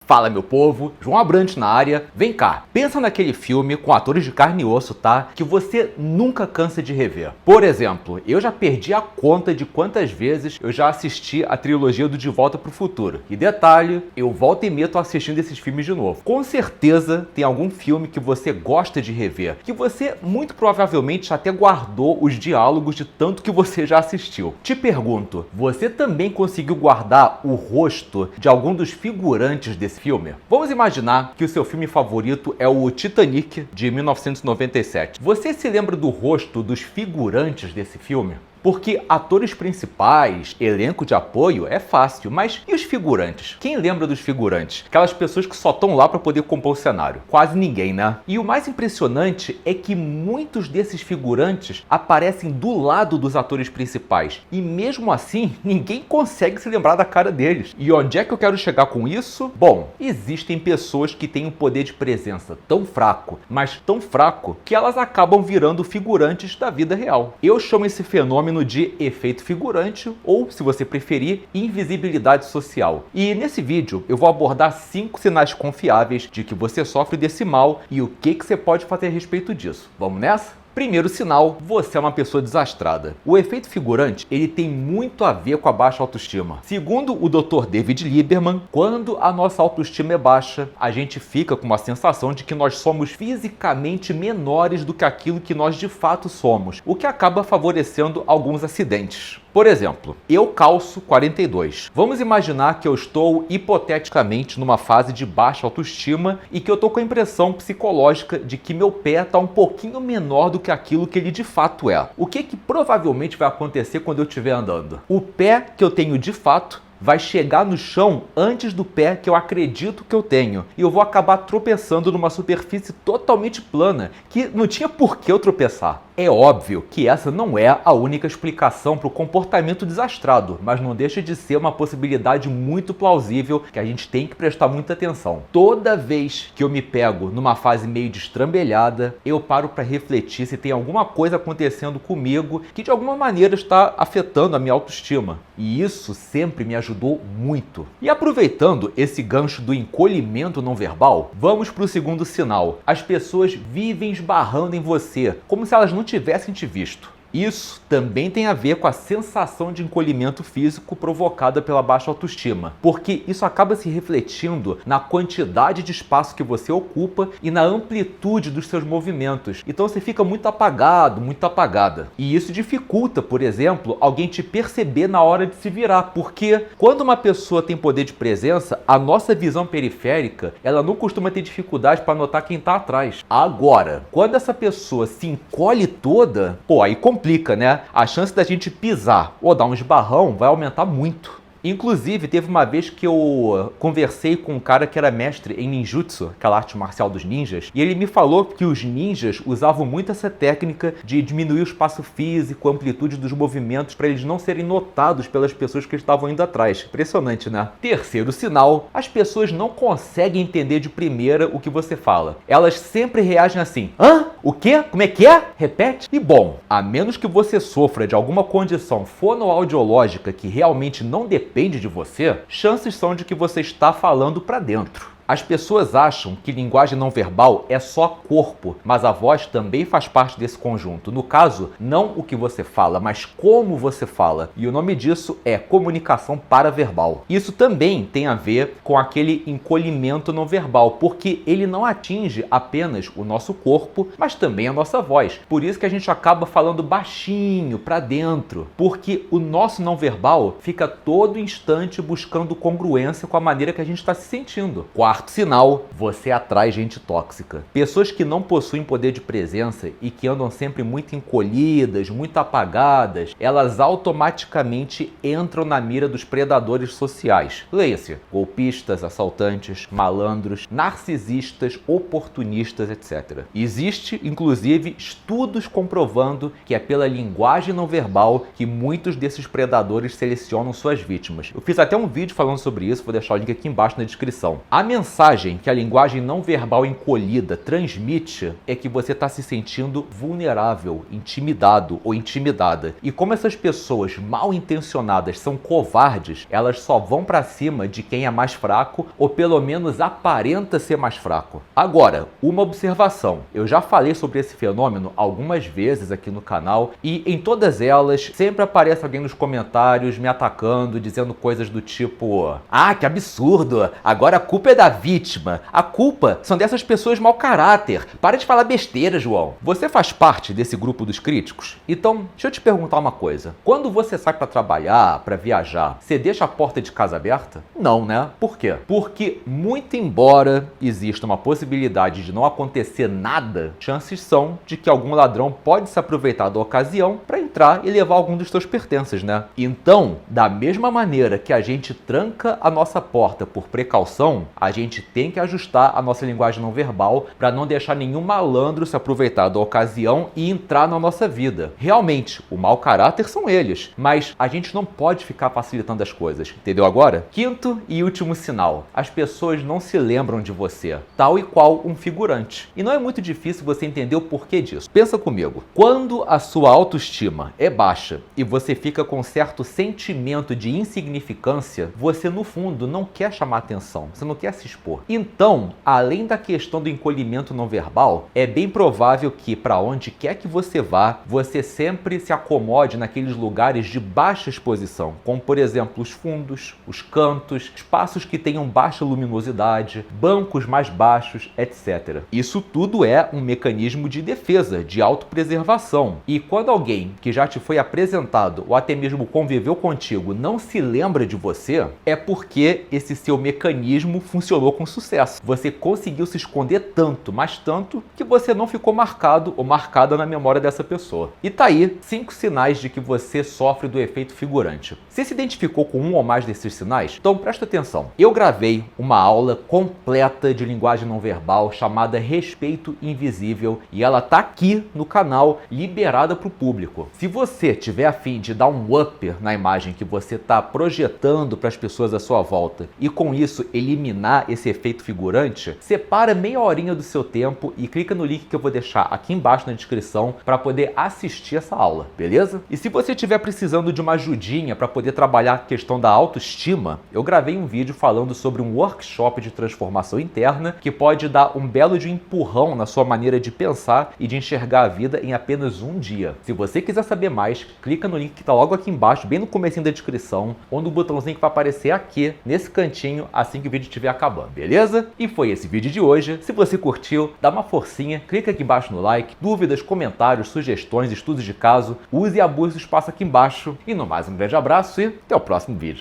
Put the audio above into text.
Fala, meu povo, João Abrantes na área. Vem cá, pensa naquele filme com atores de carne e osso, tá? Que você nunca cansa de rever. Por exemplo, eu já perdi a conta de quantas vezes eu já assisti a trilogia do De Volta pro Futuro. E detalhe, eu volto e meia tô assistindo esses filmes de novo. Com certeza tem algum filme que você gosta de rever, que você muito provavelmente até guardou os diálogos de tanto que você já assistiu. Te pergunto, você também conseguiu guardar o rosto de algum dos figurantes desse filme? Vamos imaginar que o seu filme favorito é o Titanic, de 1997. Você se lembra do rosto dos figurantes desse filme? Porque atores principais, elenco de apoio é fácil, mas e os figurantes? Quem lembra dos figurantes? Aquelas pessoas que só estão lá para poder compor o cenário. Quase ninguém, né? E o mais impressionante é que muitos desses figurantes aparecem do lado dos atores principais. E mesmo assim, ninguém consegue se lembrar da cara deles. E onde é que eu quero chegar com isso? Bom, existem pessoas que têm um poder de presença tão fraco, mas tão fraco, que elas acabam virando figurantes da vida real. Eu chamo esse fenômeno de efeito figurante ou, se você preferir, invisibilidade social. E nesse vídeo eu vou abordar 5 sinais confiáveis de que você sofre desse mal e o que você pode fazer a respeito disso. Vamos nessa? Primeiro sinal, você é uma pessoa desastrada. O efeito figurante, ele tem muito a ver com a baixa autoestima. Segundo o Dr. David Lieberman, quando a nossa autoestima é baixa, a gente fica com uma sensação de que nós somos fisicamente menores do que aquilo que nós de fato somos, o que acaba favorecendo alguns acidentes. Por exemplo, eu calço 42. Vamos imaginar que eu estou hipoteticamente numa fase de baixa autoestima e que eu estou com a impressão psicológica de que meu pé está um pouquinho menor do que aquilo que ele de fato é. O que provavelmente vai acontecer quando eu estiver andando? O pé que eu tenho de fato vai chegar no chão antes do pé que eu acredito que eu tenho. E eu vou acabar tropeçando numa superfície totalmente plana, que não tinha por que eu tropeçar. É óbvio que essa não é a única explicação para o comportamento desastrado, mas não deixa de ser uma possibilidade muito plausível que a gente tem que prestar muita atenção. Toda vez que eu me pego numa fase meio destrambelhada, eu paro para refletir se tem alguma coisa acontecendo comigo que de alguma maneira está afetando a minha autoestima. E isso sempre me ajudou muito. E aproveitando esse gancho do encolhimento não verbal, vamos para o segundo sinal. As pessoas vivem esbarrando em você, como se elas não tivessem te visto. Isso também tem a ver com a sensação de encolhimento físico provocada pela baixa autoestima, porque isso acaba se refletindo na quantidade de espaço que você ocupa e na amplitude dos seus movimentos. Então você fica muito apagado, muito apagada. E isso dificulta, por exemplo, alguém te perceber na hora de se virar, porque quando uma pessoa tem poder de presença, a nossa visão periférica, ela não costuma ter dificuldade para notar quem está atrás. Agora, quando essa pessoa se encolhe toda, aí complica, né? A chance da gente pisar ou dar um esbarrão vai aumentar muito. Inclusive, teve uma vez que eu conversei com um cara que era mestre em ninjutsu, aquela arte marcial dos ninjas, e ele me falou que os ninjas usavam muito essa técnica de diminuir o espaço físico, a amplitude dos movimentos, para eles não serem notados pelas pessoas que estavam indo atrás. Impressionante, né? Terceiro sinal, as pessoas não conseguem entender de primeira o que você fala. Elas sempre reagem assim: hã? O quê? Como é que é? Repete. E bom, a menos que você sofra de alguma condição fonoaudiológica que realmente não depende de você, chances são de que você está falando para dentro. As pessoas acham que linguagem não verbal é só corpo, mas a voz também faz parte desse conjunto. No caso, não o que você fala, mas como você fala. E o nome disso é comunicação paraverbal. Isso também tem a ver com aquele encolhimento não verbal, porque ele não atinge apenas o nosso corpo, mas também a nossa voz. Por isso que a gente acaba falando baixinho, para dentro, porque o nosso não verbal fica todo instante buscando congruência com a maneira que a gente está se sentindo. Quarto sinal, você atrai gente tóxica. Pessoas que não possuem poder de presença e que andam sempre muito encolhidas, muito apagadas, elas automaticamente entram na mira dos predadores sociais. Leia-se: golpistas, assaltantes, malandros, narcisistas, oportunistas, etc. Existe, inclusive, estudos comprovando que é pela linguagem não verbal que muitos desses predadores selecionam suas vítimas. Eu fiz até um vídeo falando sobre isso, vou deixar o link aqui embaixo na descrição. A mensagem mensagem que a linguagem não verbal encolhida transmite é que você está se sentindo vulnerável, intimidado ou intimidada. E como essas pessoas mal intencionadas são covardes, elas só vão para cima de quem é mais fraco ou pelo menos aparenta ser mais fraco. Agora, uma observação. Eu já falei sobre esse fenômeno algumas vezes aqui no canal e em todas elas sempre aparece alguém nos comentários me atacando, dizendo coisas do tipo: ah, que absurdo, agora a culpa é da vítima, a culpa são dessas pessoas mau caráter, para de falar besteira, João. Você faz parte desse grupo dos críticos? Então, deixa eu te perguntar uma coisa. Quando você sai para trabalhar, para viajar, você deixa a porta de casa aberta? Não, né? Por quê? Porque muito embora exista uma possibilidade de não acontecer nada, chances são de que algum ladrão pode se aproveitar da ocasião para entrar e levar algum dos seus pertences, né? Então, da mesma maneira que a gente tranca a nossa porta por precaução, a gente tem que ajustar a nossa linguagem não verbal para não deixar nenhum malandro se aproveitar da ocasião e entrar na nossa vida. Realmente, o mau caráter são eles, mas a gente não pode ficar facilitando as coisas, entendeu agora? Quinto e último sinal: as pessoas não se lembram de você, tal e qual um figurante. E não é muito difícil você entender o porquê disso. Pensa comigo, quando a sua autoestima é baixa e você fica com um certo sentimento de insignificância, você no fundo não quer chamar atenção, você não quer se expor. Então, além da questão do encolhimento não verbal, é bem provável que para onde quer que você vá, você sempre se acomode naqueles lugares de baixa exposição, como por exemplo os fundos, os cantos, espaços que tenham baixa luminosidade, bancos mais baixos, etc. Isso tudo é um mecanismo de defesa, de autopreservação. E quando alguém que já te foi apresentado ou até mesmo conviveu contigo não se lembra de você, é porque esse seu mecanismo funcionou com sucesso. Você conseguiu se esconder tanto, mas tanto, que você não ficou marcado ou marcada na memória dessa pessoa. E tá aí 5 sinais de que você sofre do efeito figurante. Você se identificou com um ou mais desses sinais? Então presta atenção. Eu gravei uma aula completa de linguagem não verbal chamada Respeito Invisível e ela tá aqui no canal liberada para o público. Se você tiver a fim de dar um up na imagem que você está projetando para as pessoas à sua volta e com isso eliminar esse efeito figurante, separa meia horinha do seu tempo e clica no link que eu vou deixar aqui embaixo na descrição para poder assistir essa aula, beleza? E se você estiver precisando de uma ajudinha para poder trabalhar a questão da autoestima, eu gravei um vídeo falando sobre um workshop de transformação interna que pode dar um belo de empurrão na sua maneira de pensar e de enxergar a vida em apenas um dia. Se você quiser saber mais, clica no link que está logo aqui embaixo, bem no comecinho da descrição, ou no botãozinho que vai aparecer aqui, nesse cantinho, assim que o vídeo estiver acabando, beleza? E foi esse vídeo de hoje. Se você curtiu, dá uma forcinha, clica aqui embaixo no like, dúvidas, comentários, sugestões, estudos de caso, use e abuse o espaço aqui embaixo. E no mais, um grande abraço e até o próximo vídeo.